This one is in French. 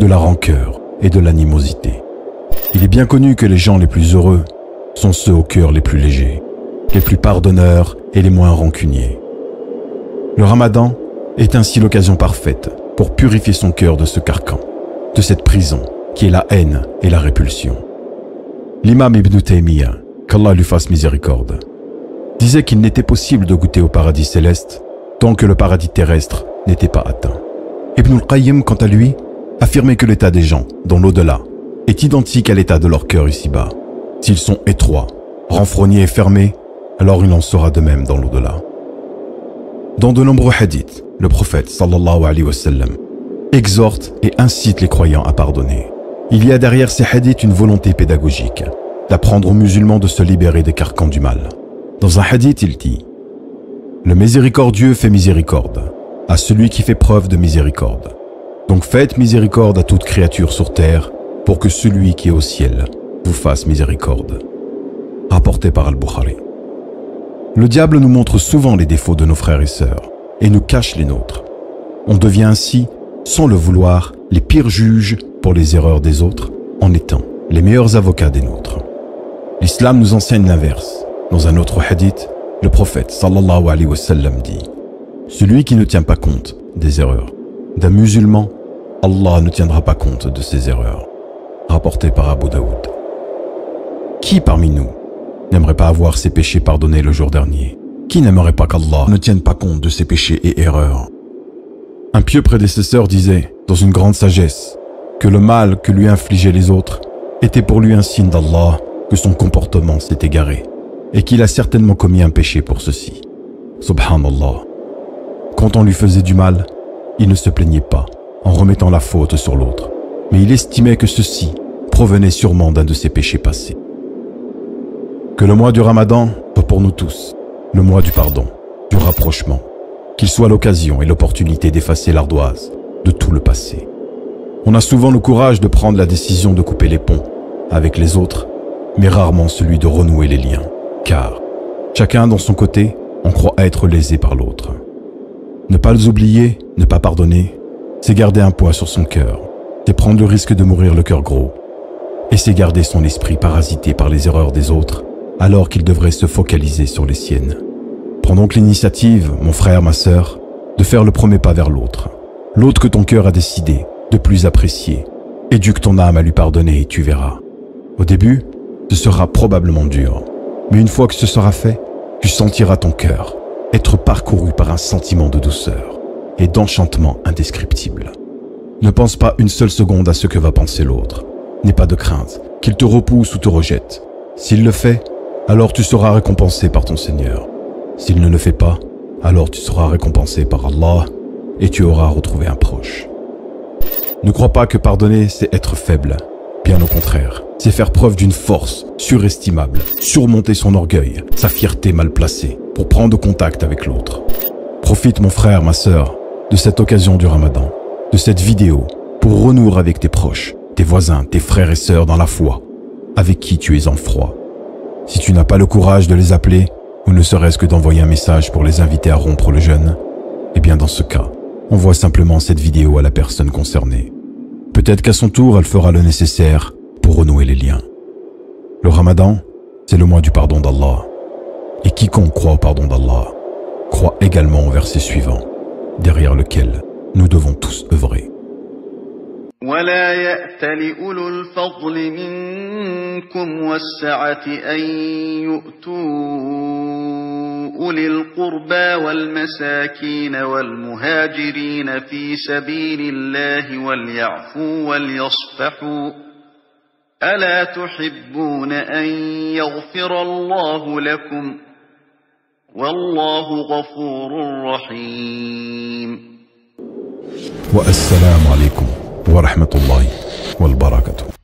de la rancœur et de l'animosité. Il est bien connu que les gens les plus heureux sont ceux aux cœurs les plus légers, les plus pardonneurs et les moins rancuniers. Le Ramadan est ainsi l'occasion parfaite pour purifier son cœur de ce carcan, de cette prison qui est la haine et la répulsion. L'imam Ibn Taymiyyah, qu'Allah lui fasse miséricorde, disait qu'il n'était possible de goûter au paradis céleste tant que le paradis terrestre n'était pas atteint. Ibn al-Qayyim, quant à lui, affirmait que l'état des gens dans l'au-delà est identique à l'état de leur cœur ici-bas. S'ils sont étroits, renfrognés et fermés, alors il en sera de même dans l'au-delà. Dans de nombreux hadiths, le prophète sallallahu alayhi wa sallam exhorte et incite les croyants à pardonner. Il y a derrière ces hadiths une volonté pédagogique d'apprendre aux musulmans de se libérer des carcans du mal. Dans un hadith, il dit « Le miséricordieux fait miséricorde à celui qui fait preuve de miséricorde. Donc faites miséricorde à toute créature sur terre pour que celui qui est au ciel vous fasse miséricorde. » Rapporté par Al-Bukhari. Le diable nous montre souvent les défauts de nos frères et sœurs et nous cache les nôtres. On devient ainsi, sans le vouloir, les pires juges pour les erreurs des autres en étant les meilleurs avocats des nôtres. L'islam nous enseigne l'inverse. Dans un autre hadith, le prophète sallallahu alayhi wa sallam dit « Celui qui ne tient pas compte des erreurs d'un musulman, Allah ne tiendra pas compte de ses erreurs. » Rapporté par Abu Daoud. Qui parmi nous n'aimerait pas avoir ses péchés pardonnés le jour dernier? Qui n'aimerait pas qu'Allah ne tienne pas compte de ses péchés et erreurs? Un pieux prédécesseur disait, dans une grande sagesse, que le mal que lui infligeaient les autres était pour lui un signe d'Allah que son comportement s'est égaré et qu'il a certainement commis un péché pour ceci. Subhanallah. Quand on lui faisait du mal, il ne se plaignait pas en remettant la faute sur l'autre, mais il estimait que ceci provenait sûrement d'un de ses péchés passés. Que le mois du Ramadan soit pour nous tous le mois du pardon, du rapprochement, qu'il soit l'occasion et l'opportunité d'effacer l'ardoise de tout le passé. On a souvent le courage de prendre la décision de couper les ponts avec les autres, mais rarement celui de renouer les liens, car chacun dans son côté, on croit être lésé par l'autre. Ne pas les oublier, ne pas pardonner, c'est garder un poids sur son cœur, c'est prendre le risque de mourir le cœur gros, et c'est garder son esprit parasité par les erreurs des autres, alors qu'il devrait se focaliser sur les siennes. Prends donc l'initiative, mon frère, ma sœur, de faire le premier pas vers l'autre. L'autre que ton cœur a décidé de plus apprécier. Éduque ton âme à lui pardonner et tu verras. Au début, ce sera probablement dur. Mais une fois que ce sera fait, tu sentiras ton cœur être parcouru par un sentiment de douceur et d'enchantement indescriptible. Ne pense pas une seule seconde à ce que va penser l'autre. N'aie pas de crainte qu'il te repousse ou te rejette. S'il le fait, alors tu seras récompensé par ton Seigneur. S'il ne le fait pas, alors tu seras récompensé par Allah et tu auras retrouvé un proche. Ne crois pas que pardonner, c'est être faible. Bien au contraire, c'est faire preuve d'une force surestimable, surmonter son orgueil, sa fierté mal placée, pour prendre contact avec l'autre. Profite, mon frère, ma sœur, de cette occasion du Ramadan, de cette vidéo, pour renouer avec tes proches, tes voisins, tes frères et sœurs dans la foi, avec qui tu es en froid. Si tu n'as pas le courage de les appeler, ou ne serait-ce que d'envoyer un message pour les inviter à rompre le jeûne, eh bien dans ce cas, envoie simplement cette vidéo à la personne concernée. Peut-être qu'à son tour, elle fera le nécessaire pour renouer les liens. Le Ramadan, c'est le mois du pardon d'Allah. Et quiconque croit au pardon d'Allah, croit également au verset suivant, derrière lequel nous devons tous œuvrer. ولا يأتل أولو الفضل منكم والسعة أن يؤتوا أولي القربى والمساكين والمهاجرين في سبيل الله وليعفوا وليصفحوا ألا تحبون أن يغفر الله لكم والله غفور رحيم. والسلام عليكم ورحمة الله وبركاته.